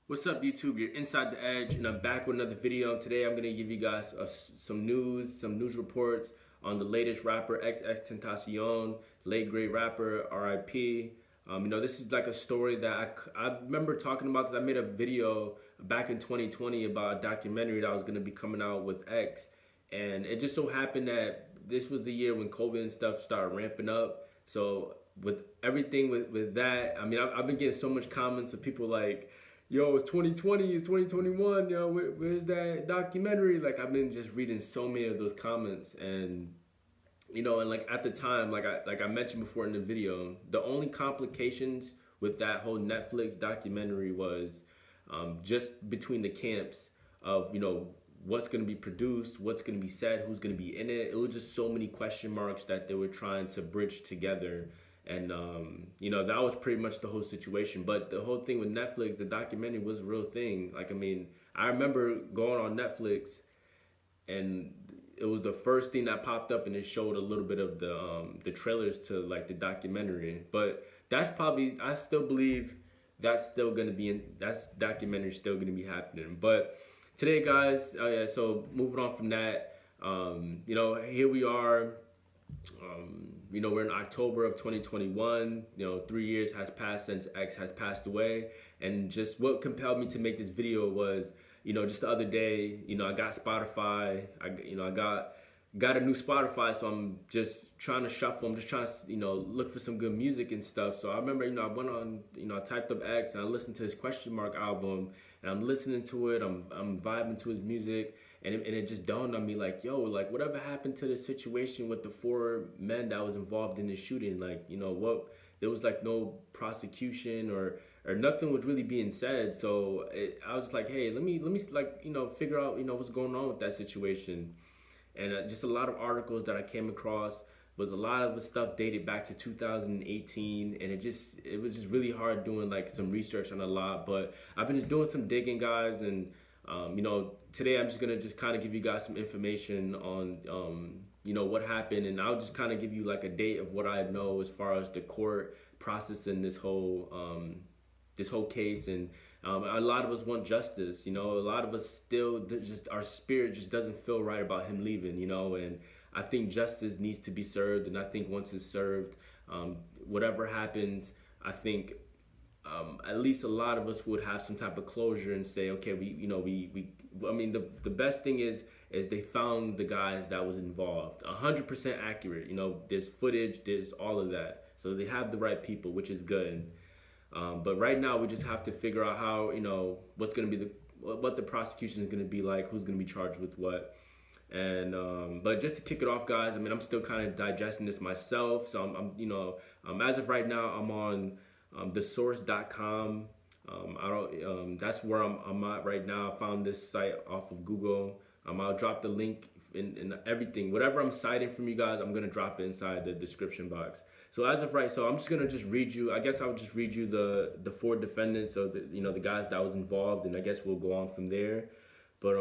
What's up, YouTube? You're Inside the Edge, and I'm back with another video. Today I'm gonna give you guys some news reports on the latest rapper, Xxxtentacion, late great rapper, RIP. This is like a story that I remember talking about. This. I made a video back in 2020 about a documentary that was gonna be coming out with X, and it just so happened that this was the year when COVID and stuff started ramping up. So with everything with that, I mean, I've been getting so much comments of people like, yo, it's 2020, it's 2021, yo, where's that documentary? Like, I've been just reading so many of those comments, and and like at the time, like I mentioned before in the video, the only complications with that whole Netflix documentary was just between the camps of what's going to be produced, what's going to be said, who's going to be in it. It was just so many question marks that they were trying to bridge together. And, that was pretty much the whole situation. But the whole thing with Netflix, the documentary was a real thing. Like, I mean, I remember going on Netflix and it was the first thing that popped up, and it showed a little bit of the trailers to like the documentary. But that's probably, I still believe that's still going to be that's documentary still going to be happening. But today, guys, so moving on from that, here we are. We're in October of 2021. 3 years has passed since X has passed away, and just what compelled me to make this video was, just the other day, I got Spotify. I got a new Spotify, so I'm just trying to shuffle. I'm just trying to, look for some good music and stuff. So I remember, I went on, I typed up X and I listened to his Question Mark album, and I'm listening to it. I'm vibing to his music. And it just dawned on me, like, yo, like, whatever happened to the situation with the 4 men that was involved in the shooting? Like, what, there was like no prosecution or nothing was really being said. So I was like, hey, let me like, figure out, what's going on with that situation. And just a lot of articles that I came across was a lot of the stuff dated back to 2018, and it was just really hard doing like some research on a lot. But I've been just doing some digging, guys, and today I'm just gonna kind of give you guys some information on what happened, and I'll just kind of give you like a date of what I know as far as the court processing this whole case. And a lot of us want justice. A lot of us still just, our spirit just doesn't feel right about him leaving. And I think justice needs to be served, and I think once it's served, whatever happens, I think at least a lot of us would have some type of closure and say, okay, I mean, the best thing is they found the guys that was involved, 100% accurate. There's footage, there's all of that, so they have the right people, which is good. But right now we just have to figure out how, what's going to be what the prosecution is going to be like, who's going to be charged with what. And but just to kick it off, guys, I mean, I'm still kind of digesting this myself. So I'm as of right now, I'm on thesource.com. That's where I'm at right now. I found this site off of Google. I'll drop the link in everything. Whatever I'm citing from you guys, I'm gonna drop it inside the description box. So as of right, so I'm just gonna read you. I guess I'll just read you the 4 defendants, so the guys that was involved, and I guess we'll go on from there. But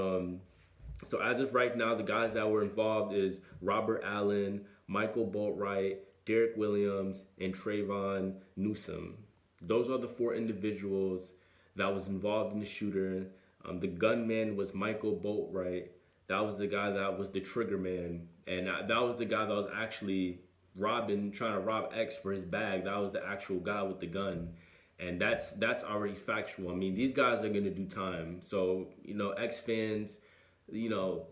so as of right now, the guys that were involved is Robert Allen, Michael Boatwright, Dedrick Williams, and Trayvon Newsome. Those are the 4 individuals that was involved in the shooter. The gunman was Michael Boatwright. That was the guy that was the trigger man, and that was the guy that was actually trying to rob X for his bag. That was the actual guy with the gun, and that's already factual. I mean, these guys are gonna do time. So X fans,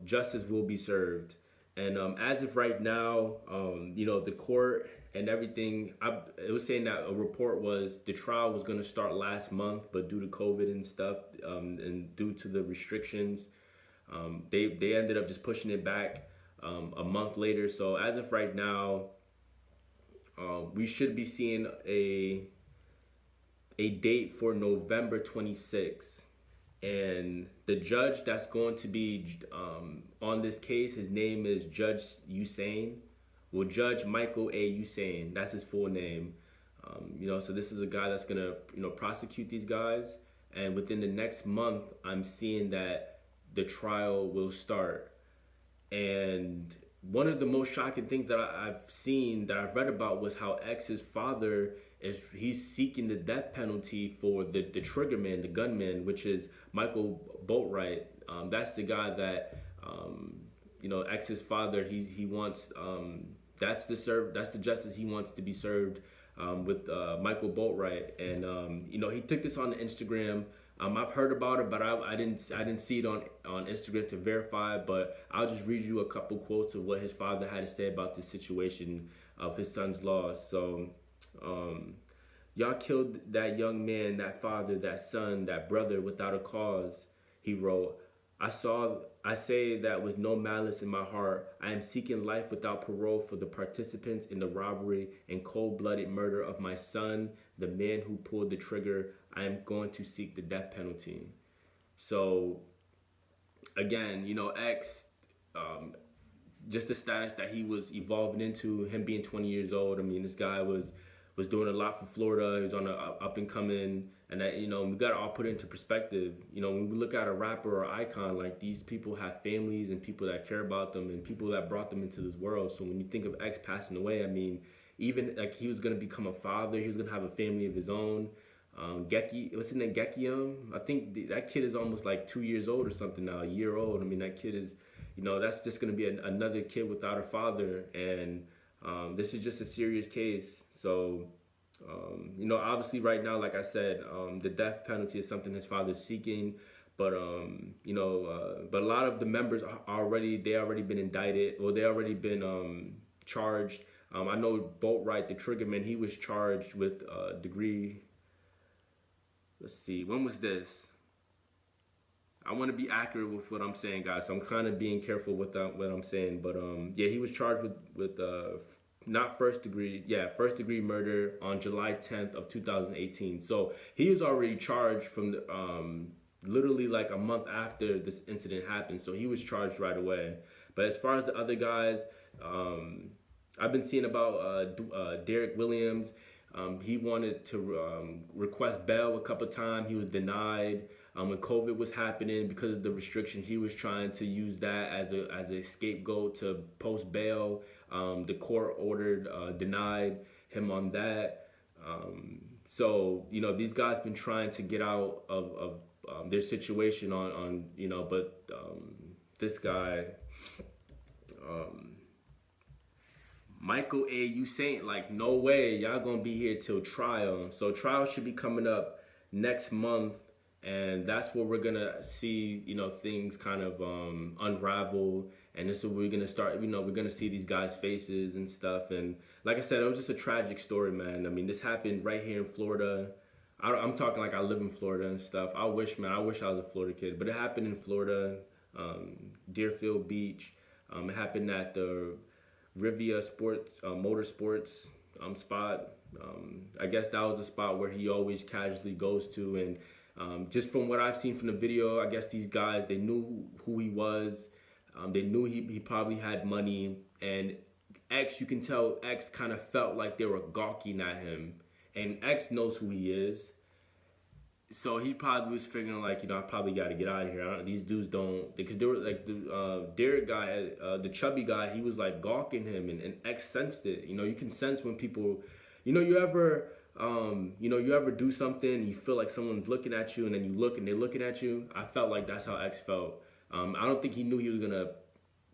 justice will be served. And as of right now, the court and everything, it was saying that a report was the trial was going to start last month, but due to COVID and stuff, and due to the restrictions, they ended up just pushing it back a month later. So as of right now, we should be seeing a date for November 26th. And the judge that's going to be on this case, his name is Judge Hussein. Well, Judge Michael A. Hussein, that's his full name. So this is a guy that's gonna, prosecute these guys. And within the next month, I'm seeing that the trial will start. And one of the most shocking things that I've seen, that I've read about, was how X's father he's seeking the death penalty for the triggerman, the gunman, which is Michael Boatwright. That's the guy that X's father. He wants that's the justice he wants to be served with Michael Boatwright, and he took this on Instagram. I've heard about it, but I didn't see it on Instagram to verify. But I'll just read you a couple quotes of what his father had to say about this situation of his son's loss. So, y'all killed that young man, that father, that son, that brother without a cause. He wrote, I say that with no malice in my heart. I am seeking life without parole for the participants in the robbery and cold-blooded murder of my son, the man who pulled the trigger. I am going to seek the death penalty. So, again, X, just the status that he was evolving into, him being 20 years old. I mean, this guy was doing a lot for Florida. He was on a up and coming, and that, we got to all put it into perspective. When we look at a rapper or icon, like, these people have families and people that care about them and people that brought them into this world. So when you think of X passing away, I mean, even like he was going to become a father, he was going to have a family of his own. Geki, what's his name? Gekium? I think that kid is almost like 2 years old or something now, a year old. I mean, that kid is, that's just going to be another kid without a father. And this is just a serious case. So, obviously right now, like I said, the death penalty is something his father's seeking. But, but a lot of the members already been indicted, or they already been charged. I know Boatwright, the triggerman, he was charged with degree. Let's see, when was this? I want to be accurate with what I'm saying, guys. So I'm kind of being careful with what I'm saying. But yeah, he was charged with not first degree murder on July 10th of 2018. So he was already charged from the, literally like a month after this incident happened. So he was charged right away. But as far as the other guys, I've been seeing about Dedrick Williams. He wanted to request bail a couple of times. He was denied. When COVID was happening, because of the restrictions, he was trying to use that as a scapegoat to post bail. The court denied him on that. So these guys been trying to get out of their situation but this guy, Michael A. You saying like, no way, y'all gonna be here till trial. So trial should be coming up next month, and that's where we're gonna see things kind of unravel, and this is where we're gonna start. We're gonna see these guys' faces and stuff. And like I said, it was just a tragic story, man. I mean, this happened right here in Florida. I'm talking like I live in Florida and stuff. I wish I was a Florida kid, but it happened in Florida, Deerfield Beach. It happened at the RIVA Motorsports spot. I guess that was a spot where he always casually goes to, and just from what I've seen from the video, I guess these guys, they knew who he was. They knew he probably had money, and X, you can tell X kind of felt like they were gawking at him, and X knows who he is. So he probably was figuring like, I probably got to get out of here. These dudes don't, because they were like the Derek guy, the chubby guy, he was like gawking him, and X sensed it. You can sense when people, you ever do something and you feel like someone's looking at you, and then you look and they're looking at you. I felt like that's how X felt. I don't think he knew he was gonna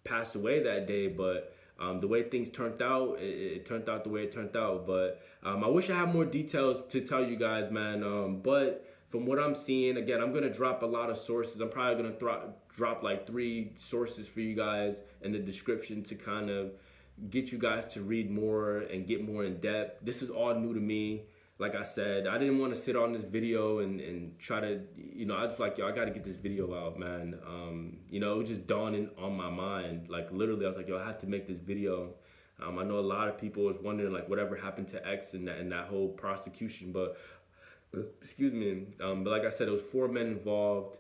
pass away that day, but the way things turned out, it turned out the way it turned out. But I wish I had more details to tell you guys, man. But from what I'm seeing, again, I'm going to drop a lot of sources. I'm probably going to drop like 3 sources for you guys in the description to kind of get you guys to read more and get more in depth. This is all new to me. Like I said, I didn't want to sit on this video and try to, I was like, yo, I got to get this video out, man. It was just dawning on my mind. Like, literally, I was like, yo, I have to make this video. I know a lot of people was wondering, like, whatever happened to X and that whole prosecution, but excuse me. But like I said, it was 4 men involved.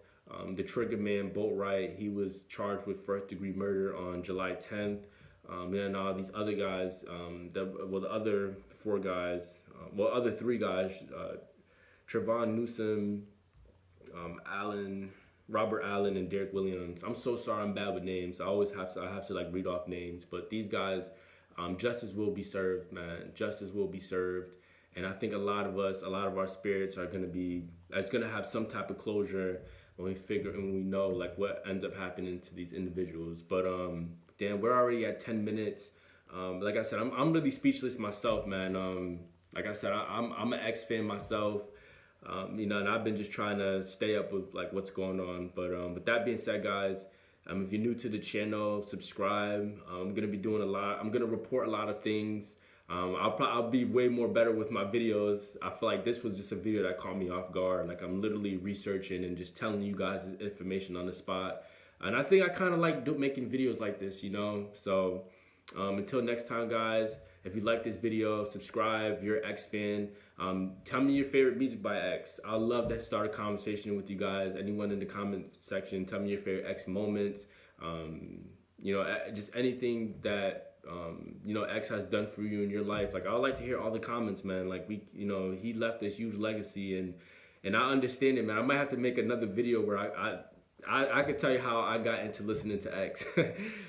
The trigger man, Boatwright, he was charged with first-degree murder on July 10th. And all these other guys, the other 4 guys, other 3 guys, Trayvon Newsome, Robert Allen, and Dedrick Williams. I'm so sorry, I'm bad with names. I have to like read off names. But these guys, justice will be served, man. Justice will be served. And I think a lot of us, a lot of our spirits are gonna be, it's gonna have some type of closure when we figure and we know like what ends up happening to these individuals. But damn, we're already at 10 minutes. Like I said, I'm really speechless myself, man. Like I said, I'm an X fan myself. You know, and I've been just trying to stay up with like what's going on. But with that being said, guys, if you're new to the channel, subscribe. I'm gonna be doing a lot. I'm gonna report a lot of things. I'll be way more better with my videos. I feel like this was just a video that caught me off guard. Like I'm literally researching and just telling you guys information on the spot. And I think I kind of like making videos like this, you know. So until next time, guys. If you like this video, subscribe. If you're an X fan, tell me your favorite music by X. I'd love to start a conversation with you guys. Anyone in the comment section, tell me your favorite X moments. You know, just anything that you know, X has done for you in your life. Like I would like to hear all the comments, man. Like you know, he left this huge legacy, and I understand it, man. I might have to make another video where I could tell you how I got into listening to X.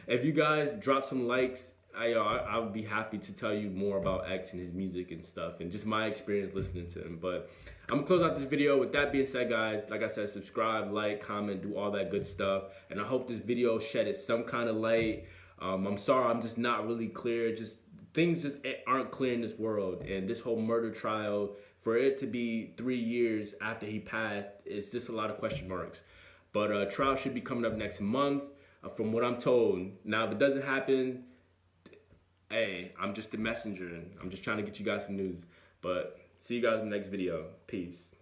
If you guys drop some likes, I would be happy to tell you more about X and his music and stuff and just my experience listening to him. But I'm gonna close out this video. With that being said, guys, like I said, subscribe, like, comment, do all that good stuff. And I hope this video shedded some kind of light. I'm sorry, I'm just not really clear. Just things just aren't clear in this world. And this whole murder trial, for it to be 3 years after he passed, it's just a lot of question marks. But trial should be coming up next month, from what I'm told. Now, if it doesn't happen, hey, I'm just the messenger. I'm just trying to get you guys some news. But see you guys in the next video. Peace.